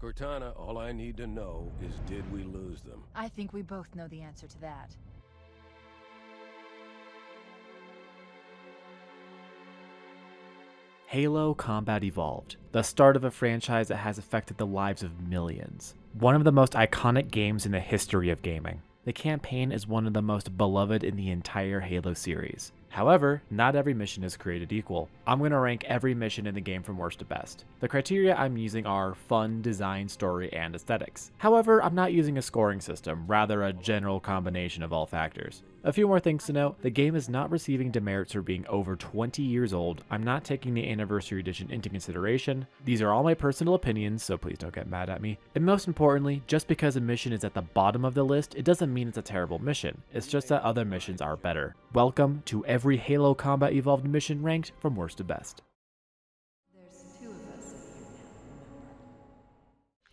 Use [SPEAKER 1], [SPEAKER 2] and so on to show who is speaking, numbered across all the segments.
[SPEAKER 1] Cortana, all I need to know is did we lose them?
[SPEAKER 2] I think we both know the answer to that.
[SPEAKER 3] Halo Combat Evolved, the start of a franchise that has affected the lives of millions. One of the most iconic games in the history of gaming. The campaign is one of the most beloved in the entire Halo series. However, not every mission is created equal. I'm going to rank every mission in the game from worst to best. The criteria I'm using are fun, design, story, and aesthetics. However, I'm not using a scoring system, rather a general combination of all factors. A few more things to note, the game is not receiving demerits for being over 20 years old. I'm not taking the Anniversary Edition into consideration. These are all my personal opinions, so please don't get mad at me. And most importantly, just because a mission is at the bottom of the list, it doesn't mean it's a terrible mission. It's just that other missions are better. Welcome to every Halo Combat Evolved mission ranked from worst to best.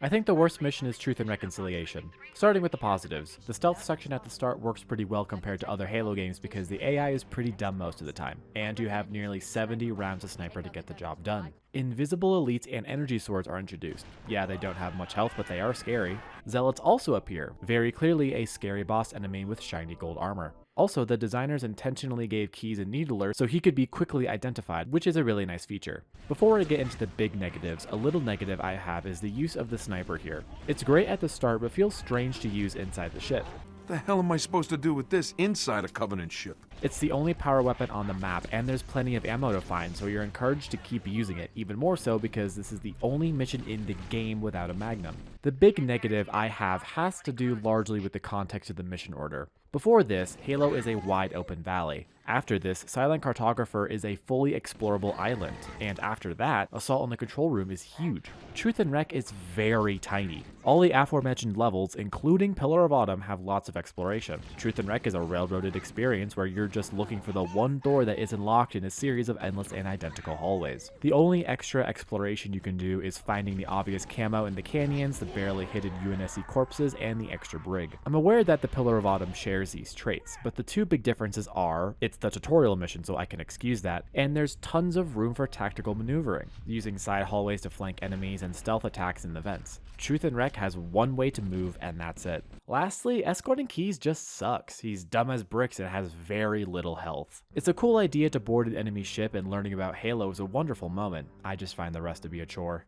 [SPEAKER 3] I think the worst mission is Truth and Reconciliation. Starting with the positives, the stealth section at the start works pretty well compared to other Halo games because the AI is pretty dumb most of the time, and you have nearly 70 rounds of sniper to get the job done. Invisible elites and energy swords are introduced. Yeah, they don't have much health, but they are scary. Zealots also appear, very clearly a scary boss enemy with shiny gold armor. Also, the designers intentionally gave Keyes a needler so he could be quickly identified, which is a really nice feature. Before I get into the big negatives, a little negative I have is the use of the sniper here. It's great at the start, but feels strange to use inside the ship.
[SPEAKER 4] The hell am I supposed to do with this inside a Covenant ship?
[SPEAKER 3] It's the only power weapon on the map, and there's plenty of ammo to find, so you're encouraged to keep using it, even more so because this is the only mission in the game without a magnum. The big negative I have has to do largely with the context of the mission order. Before this, Halo is a wide open valley. After this, Silent Cartographer is a fully explorable island, and after that, Assault on the Control Room is huge. Truth and Rec is very tiny. All the aforementioned levels, including Pillar of Autumn, have lots of exploration. Truth and Rec is a railroaded experience where you're just looking for the one door that isn't locked in a series of endless and identical hallways. The only extra exploration you can do is finding the obvious camo in the canyons, the barely hidden UNSC corpses, and the extra brig. I'm aware that the Pillar of Autumn shares these traits, but the two big differences are, it's the tutorial mission, so I can excuse that, and there's tons of room for tactical maneuvering, using side hallways to flank enemies and stealth attacks in the vents. Truth and Rec has one way to move, and that's it. Lastly, escorting Keyes just sucks. He's dumb as bricks and has very little health. It's a cool idea to board an enemy ship, and learning about Halo is a wonderful moment. I just find the rest to be a chore.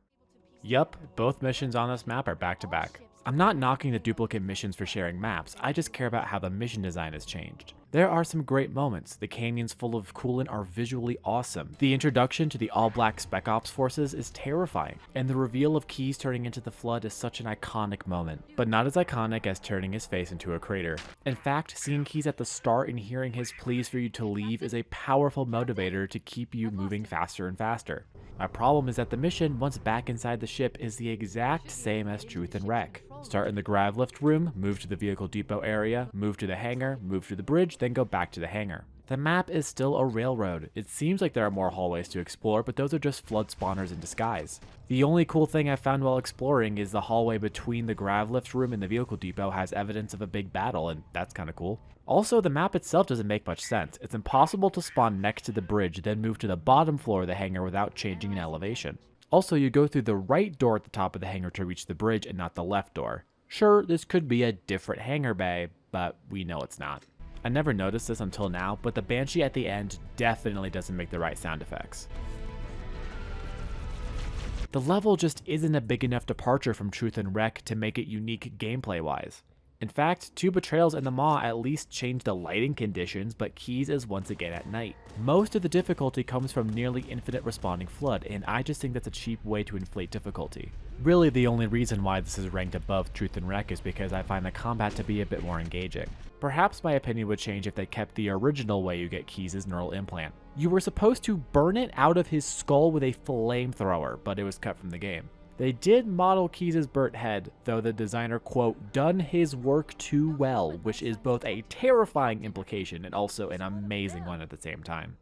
[SPEAKER 3] Yup, both missions on this map are back to back. I'm not knocking the duplicate missions for sharing maps, I just care about how the mission design has changed. There are some great moments. The canyons full of coolant are visually awesome. The introduction to the all-black Spec Ops forces is terrifying, and the reveal of Keyes turning into the Flood is such an iconic moment, but not as iconic as turning his face into a crater. In fact, seeing Keyes at the start and hearing his pleas for you to leave is a powerful motivator to keep you moving faster and faster. My problem is that the mission, once back inside the ship, is the exact same as Truth and Rec. Start in the grav lift room, move to the vehicle depot area, move to the hangar, move to the bridge, then go back to the hangar. The map is still a railroad. It seems like there are more hallways to explore, but those are just flood spawners in disguise. The only cool thing I found while exploring is the hallway between the grav lift room and the vehicle depot has evidence of a big battle, and that's kinda cool. Also, the map itself doesn't make much sense. It's impossible to spawn next to the bridge, then move to the bottom floor of the hangar without changing an elevation. Also, you go through the right door at the top of the hangar to reach the bridge and not the left door. Sure, this could be a different hangar bay, but we know it's not. I never noticed this until now, but the Banshee at the end definitely doesn't make the right sound effects. The level just isn't a big enough departure from Truth and Rec to make it unique gameplay-wise. In fact, 2 Betrayals and the Maw at least changed the lighting conditions, but Keyes is once again at night. Most of the difficulty comes from nearly infinite respawning Flood, and I just think that's a cheap way to inflate difficulty. Really, the only reason why this is ranked above Truth and Rec is because I find the combat to be a bit more engaging. Perhaps my opinion would change if they kept the original way you get Keyes' neural implant. You were supposed to burn it out of his skull with a flamethrower, but it was cut from the game. They did model Keyes' burnt head, though the designer, quote, done his work too well, which is both a terrifying implication and also an amazing one at the same time.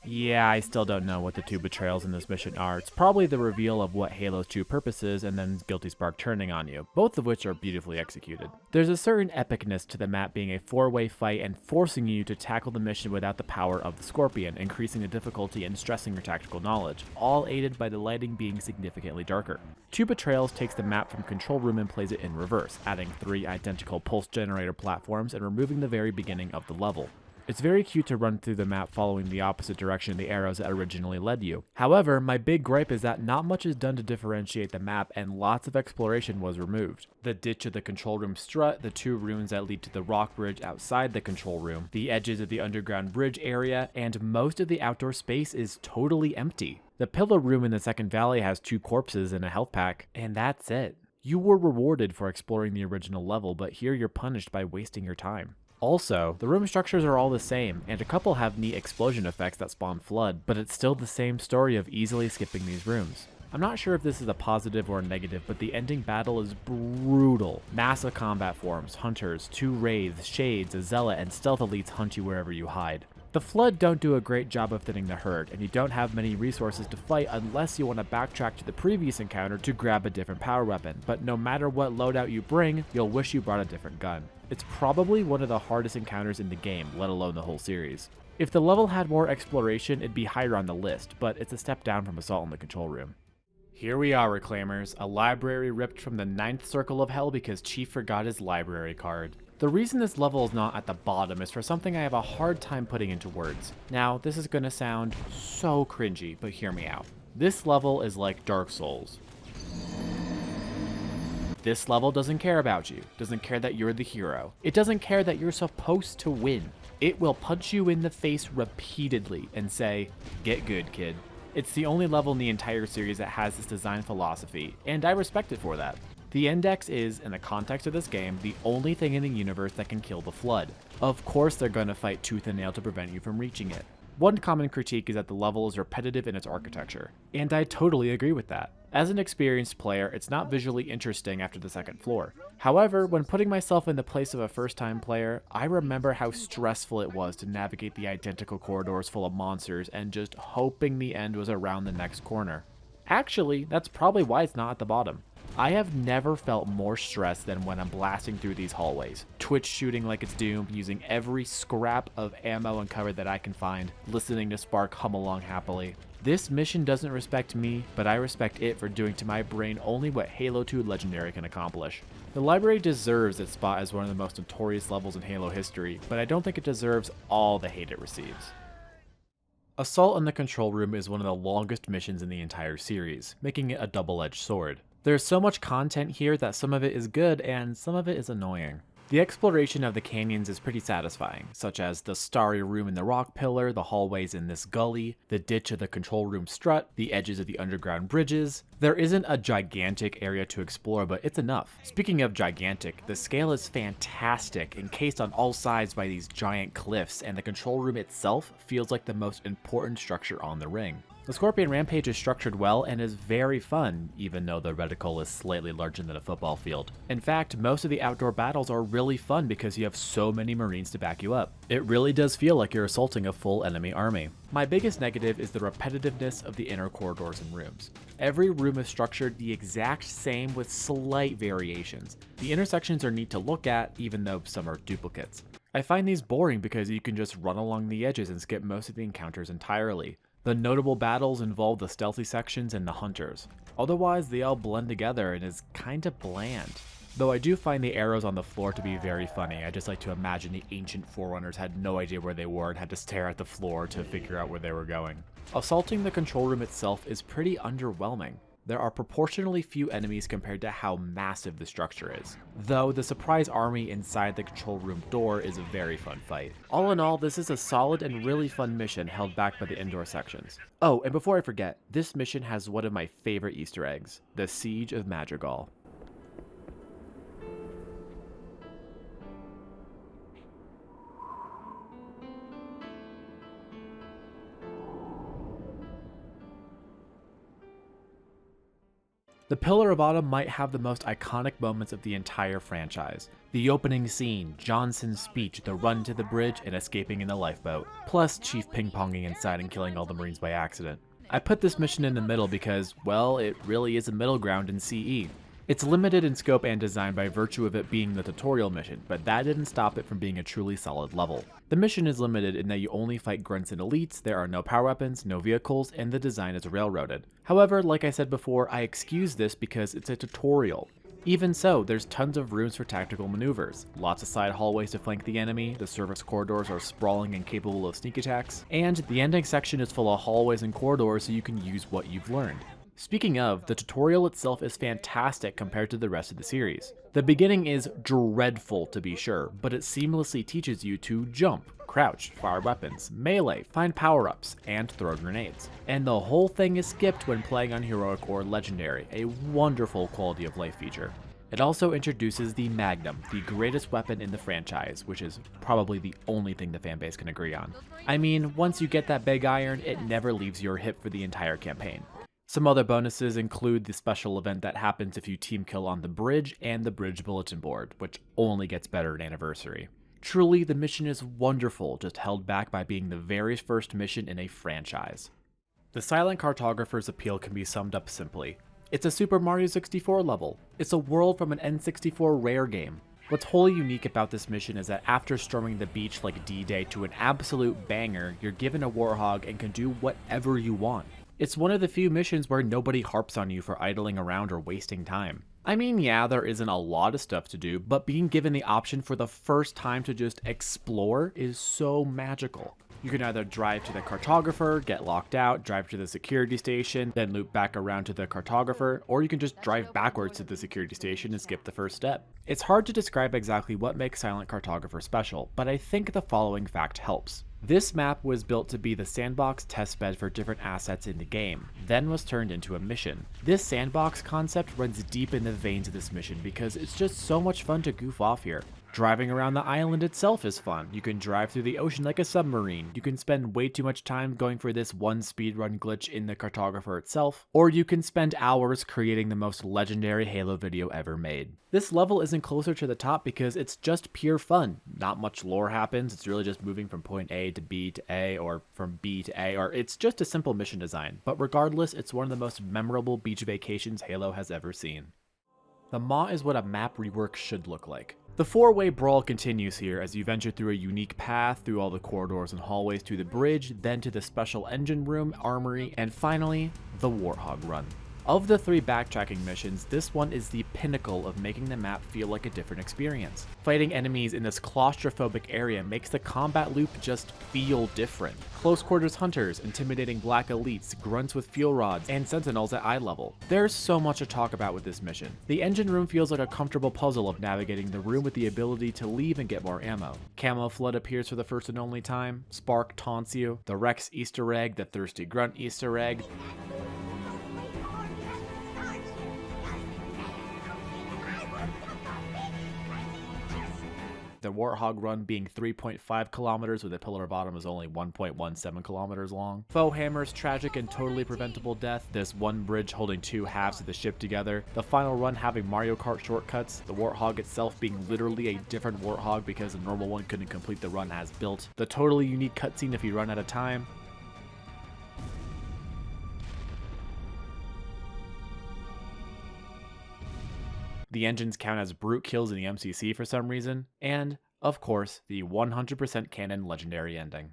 [SPEAKER 3] Yeah, I still don't know what the two betrayals in this mission are. It's probably the reveal of what Halo's true purpose is and then Guilty Spark turning on you, both of which are beautifully executed. There's a certain epicness to the map being a 4-way fight and forcing you to tackle the mission without the power of the Scorpion, increasing the difficulty and stressing your tactical knowledge, all aided by the lighting being significantly darker. Two Betrayals takes the map from Control Room and plays it in reverse, adding 3 identical pulse generator platforms and removing the very beginning of the level. It's very cute to run through the map following the opposite direction of the arrows that originally led you. However, my big gripe is that not much is done to differentiate the map and lots of exploration was removed. The ditch of the control room strut, the 2 ruins that lead to the rock bridge outside the control room, the edges of the underground bridge area, and most of the outdoor space is totally empty. The pillar room in the second valley has 2 corpses and a health pack, and that's it. You were rewarded for exploring the original level, but here you're punished by wasting your time. Also, the room structures are all the same, and a couple have neat explosion effects that spawn flood, but it's still the same story of easily skipping these rooms. I'm not sure if this is a positive or a negative, but the ending battle is brutal. Massive combat forms, hunters, 2 wraiths, shades, a zealot, and stealth elites hunt you wherever you hide. The Flood don't do a great job of thinning the herd, and you don't have many resources to fight unless you want to backtrack to the previous encounter to grab a different power weapon, but no matter what loadout you bring, you'll wish you brought a different gun. It's probably one of the hardest encounters in the game, let alone the whole series. If the level had more exploration, it'd be higher on the list, but it's a step down from Assault in the Control Room. Here we are, Reclaimers, a library ripped from the 9th circle of hell because Chief forgot his library card. The reason this level is not at the bottom is for something I have a hard time putting into words. Now, this is gonna sound so cringy, but hear me out. This level is like Dark Souls. This level doesn't care about you, doesn't care that you're the hero. It doesn't care that you're supposed to win. It will punch you in the face repeatedly and say, "Get good, kid." It's the only level in the entire series that has this design philosophy, and I respect it for that. The Index is, in the context of this game, the only thing in the universe that can kill the Flood. Of course they're gonna fight tooth and nail to prevent you from reaching it. One common critique is that the level is repetitive in its architecture, and I totally agree with that. As an experienced player, it's not visually interesting after the second floor. However, when putting myself in the place of a first-time player, I remember how stressful it was to navigate the identical corridors full of monsters and just hoping the end was around the next corner. Actually, that's probably why it's not at the bottom. I have never felt more stressed than when I'm blasting through these hallways, twitch shooting like it's Doom, using every scrap of ammo and cover that I can find, listening to Spark hum along happily. This mission doesn't respect me, but I respect it for doing to my brain only what Halo 2 Legendary can accomplish. The library deserves its spot as one of the most notorious levels in Halo history, but I don't think it deserves all the hate it receives. Assault in the Control Room is one of the longest missions in the entire series, making it a double-edged sword. There's so much content here that some of it is good and some of it is annoying. The exploration of the canyons is pretty satisfying, such as the starry room in the rock pillar, the hallways in this gully, the ditch of the control room strut, the edges of the underground bridges. There isn't a gigantic area to explore, but it's enough. Speaking of gigantic, the scale is fantastic, encased on all sides by these giant cliffs, and the control room itself feels like the most important structure on the ring. The Scorpion Rampage is structured well and is very fun, even though the reticle is slightly larger than a football field. In fact, most of the outdoor battles are really fun because you have so many Marines to back you up. It really does feel like you're assaulting a full enemy army. My biggest negative is the repetitiveness of the inner corridors and rooms. Every room is structured the exact same with slight variations. The intersections are neat to look at, even though some are duplicates. I find these boring because you can just run along the edges and skip most of the encounters entirely. The notable battles involve the stealthy sections and the hunters. Otherwise, they all blend together and is kinda bland. Though I do find the arrows on the floor to be very funny. I just like to imagine the ancient Forerunners had no idea where they were and had to stare at the floor to figure out where they were going. Assaulting the control room itself is pretty underwhelming. There are proportionally few enemies compared to how massive the structure is, though the surprise army inside the control room door is a very fun fight. All in all, this is a solid and really fun mission held back by the indoor sections. Oh, and before I forget, this mission has one of my favorite Easter eggs, the Siege of Madrigal. The Pillar of Autumn might have the most iconic moments of the entire franchise. The opening scene, Johnson's speech, the run to the bridge, and escaping in the lifeboat. Plus Chief ping-ponging inside and killing all the Marines by accident. I put this mission in the middle because, well, it really is a middle ground in CE. It's limited in scope and design by virtue of it being the tutorial mission, but that didn't stop it from being a truly solid level. The mission is limited in that you only fight grunts and elites, there are no power weapons, no vehicles, and the design is railroaded. However, like I said before, I excuse this because it's a tutorial. Even so, there's tons of rooms for tactical maneuvers, lots of side hallways to flank the enemy, the service corridors are sprawling and capable of sneak attacks, and the ending section is full of hallways and corridors so you can use what you've learned. Speaking of, the tutorial itself is fantastic compared to the rest of the series. The beginning is dreadful to be sure, but it seamlessly teaches you to jump, crouch, fire weapons, melee, find power-ups, and throw grenades. And the whole thing is skipped when playing on Heroic or Legendary, a wonderful quality of life feature. It also introduces the Magnum, the greatest weapon in the franchise, which is probably the only thing the fanbase can agree on. I mean, once you get that big iron, it never leaves your hip for the entire campaign. Some other bonuses include the special event that happens if you team kill on the bridge and the bridge bulletin board, which only gets better at Anniversary. Truly, the mission is wonderful, just held back by being the very first mission in a franchise. The Silent Cartographer's appeal can be summed up simply. It's a Super Mario 64 level. It's a world from an N64 Rare game. What's wholly unique about this mission is that after storming the beach like D-Day to an absolute banger, you're given a Warthog and can do whatever you want. It's one of the few missions where nobody harps on you for idling around or wasting time. I mean, yeah, there isn't a lot of stuff to do, but being given the option for the first time to just explore is so magical. You can either drive to the cartographer, get locked out, drive to the security station, then loop back around to the cartographer, or you can just drive backwards to the security station and skip the first step. It's hard to describe exactly what makes Silent Cartographer special, but I think the following fact helps. This map was built to be the sandbox testbed for different assets in the game, then was turned into a mission. This sandbox concept runs deep in the veins of this mission because it's just so much fun to goof off here. Driving around the island itself is fun. You can drive through the ocean like a submarine. You can spend way too much time going for this one speedrun glitch in the cartographer itself, or you can spend hours creating the most legendary Halo video ever made. This level isn't closer to the top because it's just pure fun. Not much lore happens, it's really just moving from point A to B to A, or from B to A, or it's just a simple mission design. But regardless, it's one of the most memorable beach vacations Halo has ever seen. The Maw is what a map rework should look like. The four-way brawl continues here as you venture through a unique path, through all the corridors and hallways to the bridge, then to the special engine room, armory, and finally, the Warthog Run. Of the three backtracking missions, this one is the pinnacle of making the map feel like a different experience. Fighting enemies in this claustrophobic area makes the combat loop just feel different. Close quarters hunters, intimidating black elites, grunts with fuel rods, and sentinels at eye level. There's so much to talk about with this mission. The engine room feels like a comfortable puzzle of navigating the room with the ability to leave and get more ammo. Camo Flood appears for the first and only time, Spark taunts you, the Rex Easter egg, the Thirsty Grunt Easter egg. The Warthog Run being 3.5 kilometers with a Pillar of Autumn is only 1.17 kilometers long. Foe Hammer's tragic and totally preventable death, this one bridge holding two halves of the ship together, the final run having Mario Kart shortcuts, the Warthog itself being literally a different Warthog because the normal one couldn't complete the run as built, the totally unique cutscene if you run out of time, the engines count as brute kills in the MCC for some reason, and, of course, the 100% canon legendary ending.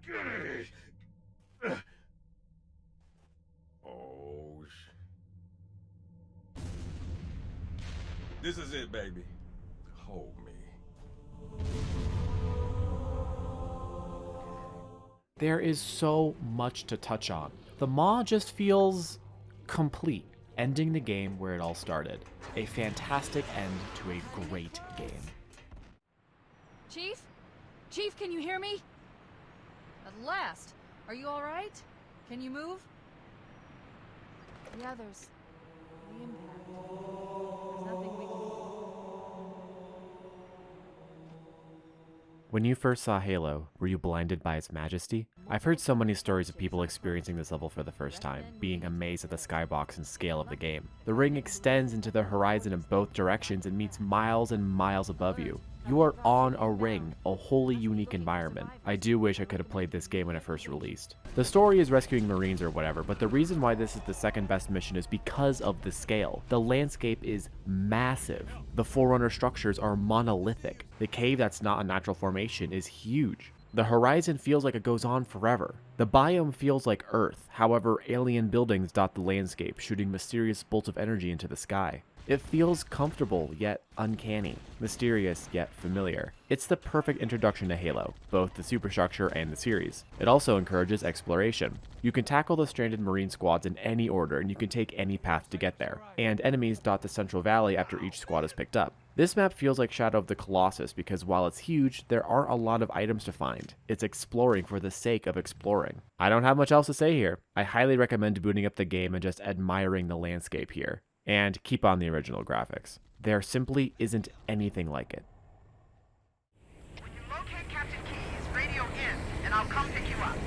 [SPEAKER 5] Oh, this is it, baby. Hold me.
[SPEAKER 3] There is so much to touch on. The Maw just feels complete, ending the game where it all started. A fantastic end to a great game.
[SPEAKER 2] Chief? Chief, can you hear me? At last. Are you all right? Can you move? Yeah, there's the impact. There's nothing we can...
[SPEAKER 3] When you first saw Halo, were you blinded by its majesty? I've heard so many stories of people experiencing this level for the first time, being amazed at the skybox and scale of the game. The ring extends into the horizon in both directions and meets miles and miles above you. You are on a ring, a wholly unique environment. I do wish I could have played this game when it first released. The story is rescuing Marines or whatever, but the reason why this is the second best mission is because of the scale. The landscape is massive. The Forerunner structures are monolithic. The cave that's not a natural formation is huge. The horizon feels like it goes on forever. The biome feels like Earth, however, alien buildings dot the landscape, shooting mysterious bolts of energy into the sky. It feels comfortable, yet uncanny, mysterious, yet familiar. It's the perfect introduction to Halo, both the superstructure and the series. It also encourages exploration. You can tackle the stranded Marine squads in any order, and you can take any path to get there. And enemies dot the central valley after each squad is picked up. This map feels like Shadow of the Colossus because while it's huge, there aren't a lot of items to find. It's exploring for the sake of exploring. I don't have much else to say here. I highly recommend booting up the game and just admiring the landscape here. And keep on the original graphics. There simply isn't anything like it.
[SPEAKER 6] When you locate Captain Keyes, radio in, and I'll come pick you up.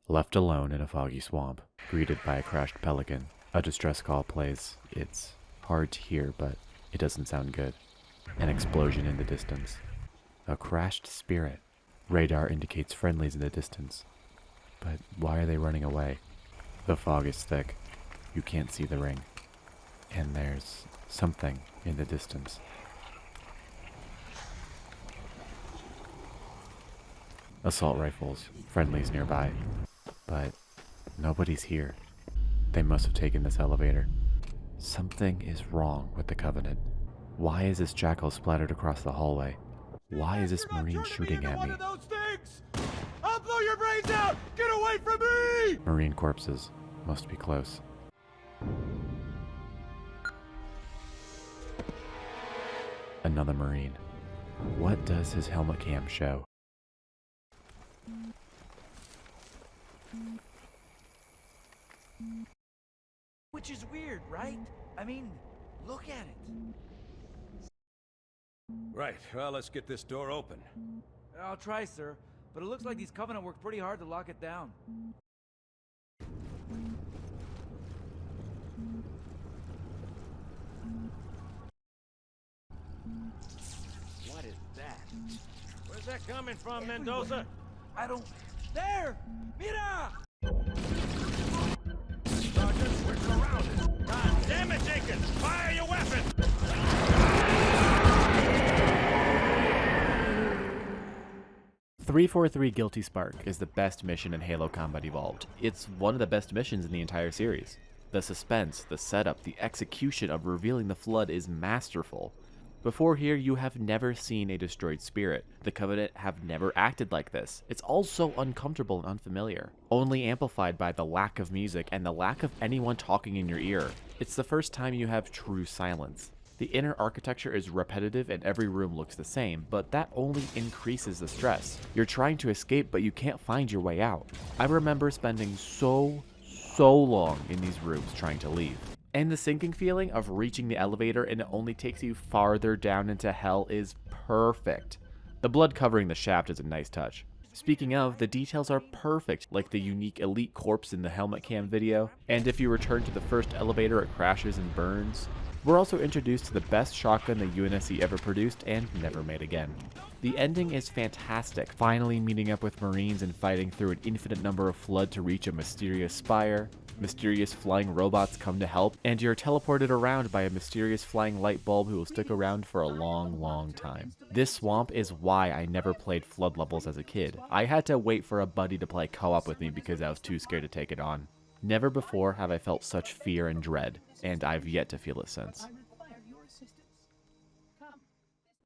[SPEAKER 3] Left alone in a foggy swamp, greeted by a crashed pelican, a distress call plays. It's hard to hear, but it doesn't sound good. An explosion in the distance. A crashed spirit. Radar indicates friendlies in the distance. But why are they running away? The fog is thick. You can't see the ring. And there's something in the distance. Assault rifles, friendlies nearby. But nobody's here. They must have taken this elevator. Something is wrong with the Covenant. Why is this jackal splattered across the hallway? Why is this Marine shooting at me?
[SPEAKER 5] I'll blow your brains out! Get away from me!
[SPEAKER 3] Marine corpses must be close. Another Marine. What does his helmet cam show?
[SPEAKER 7] Which is weird, right? I mean, look at it.
[SPEAKER 1] Right, well, let's get this door open.
[SPEAKER 7] I'll try, sir, but it looks like these Covenant worked pretty hard to lock it down. What is that?
[SPEAKER 8] Where's that coming from, Mendoza?
[SPEAKER 7] I don't... There! Mira!
[SPEAKER 8] Sergeant, we're surrounded. God damn it, Jenkins! Fire your weapon!
[SPEAKER 3] 343 Guilty Spark is the best mission in Halo Combat Evolved. It's one of the best missions in the entire series. The suspense, the setup, the execution of revealing the Flood is masterful. Before here, you have never seen a destroyed spirit. The Covenant have never acted like this. It's all so uncomfortable and unfamiliar, only amplified by the lack of music and the lack of anyone talking in your ear. It's the first time you have true silence. The inner architecture is repetitive and every room looks the same, but that only increases the stress. You're trying to escape, but you can't find your way out. I remember spending so long in these rooms trying to leave. And the sinking feeling of reaching the elevator and it only takes you farther down into hell is perfect. The blood covering the shaft is a nice touch. Speaking of, the details are perfect, like the unique elite corpse in the helmet cam video, and if you return to the first elevator it crashes and burns. We're also introduced to the best shotgun the UNSC ever produced and never made again. The ending is fantastic, finally meeting up with Marines and fighting through an infinite number of Flood to reach a mysterious spire. Mysterious flying robots come to help, and you're teleported around by a mysterious flying light bulb who will stick around for a long time. This swamp is why I never played Flood levels as a kid. I had to wait for a buddy to play co-op with me because I was too scared to take it on. Never before have I felt such fear and dread, and I've yet to feel it since.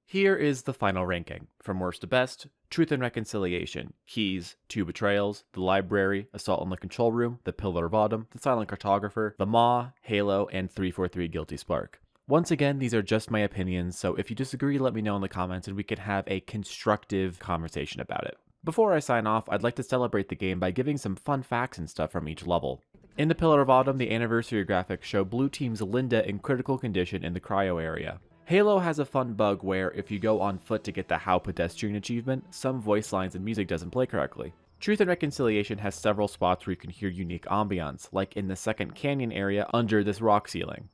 [SPEAKER 3] Here is the final ranking. From worst to best, Truth and Reconciliation, Keys, 2 Betrayals, The Library, Assault on the Control Room, The Pillar of Autumn, The Silent Cartographer, The Maw, Halo, and 343 Guilty Spark. Once again, these are just my opinions, so if you disagree, let me know in the comments and we can have a constructive conversation about it. Before I sign off, I'd like to celebrate the game by giving some fun facts and stuff from each level. In The Pillar of Autumn, the anniversary graphics show Blue Team's Linda in critical condition in the cryo area. Halo has a fun bug where if you go on foot to get the How Pedestrian achievement, some voice lines and music doesn't play correctly. Truth and Reconciliation has several spots where you can hear unique ambiance, like in the second canyon area under this rock ceiling.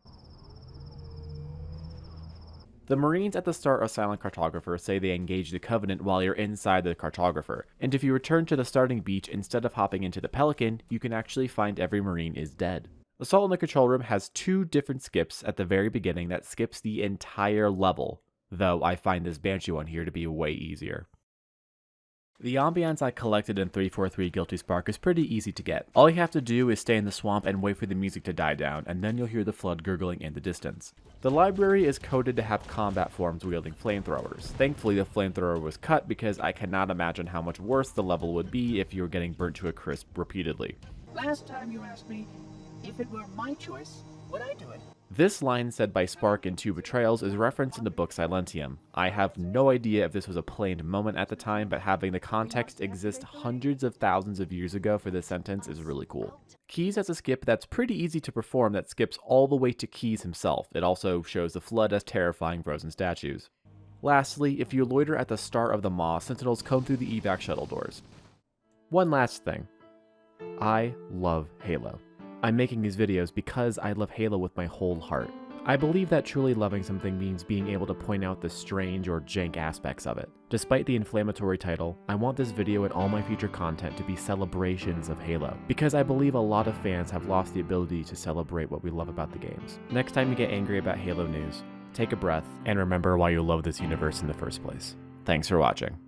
[SPEAKER 3] The Marines at the start of Silent Cartographer say they engage the Covenant while you're inside the Cartographer, and if you return to the starting beach instead of hopping into the Pelican, you can actually find every Marine is dead. Assault in the Control Room has 2 different skips at the very beginning that skips the entire level, though I find this Banshee one here to be way easier. The ambiance I collected in 343 Guilty Spark is pretty easy to get. All you have to do is stay in the swamp and wait for the music to die down, and then you'll hear the flood gurgling in the distance. The library is coded to have combat forms wielding flamethrowers. Thankfully the flamethrower was cut because I cannot imagine how much worse the level would be if you were getting burnt to a crisp repeatedly.
[SPEAKER 9] Last time you asked me, if it were my choice, would I do it?
[SPEAKER 3] This line said by Spark in 2 Betrayals is referenced in the book Silentium. I have no idea if this was a planned moment at the time, but having the context exist hundreds of thousands of years ago for this sentence is really cool. Keys has a skip that's pretty easy to perform that skips all the way to Keys himself. It also shows the flood as terrifying frozen statues. Lastly, if you loiter at the start of the Maw, Sentinels come through the evac shuttle doors. One last thing. I love Halo. I'm making these videos because I love Halo with my whole heart. I believe that truly loving something means being able to point out the strange or jank aspects of it. Despite the inflammatory title, I want this video and all my future content to be celebrations of Halo, because I believe a lot of fans have lost the ability to celebrate what we love about the games. Next time you get angry about Halo news, take a breath and remember why you love this universe in the first place. Thanks for watching.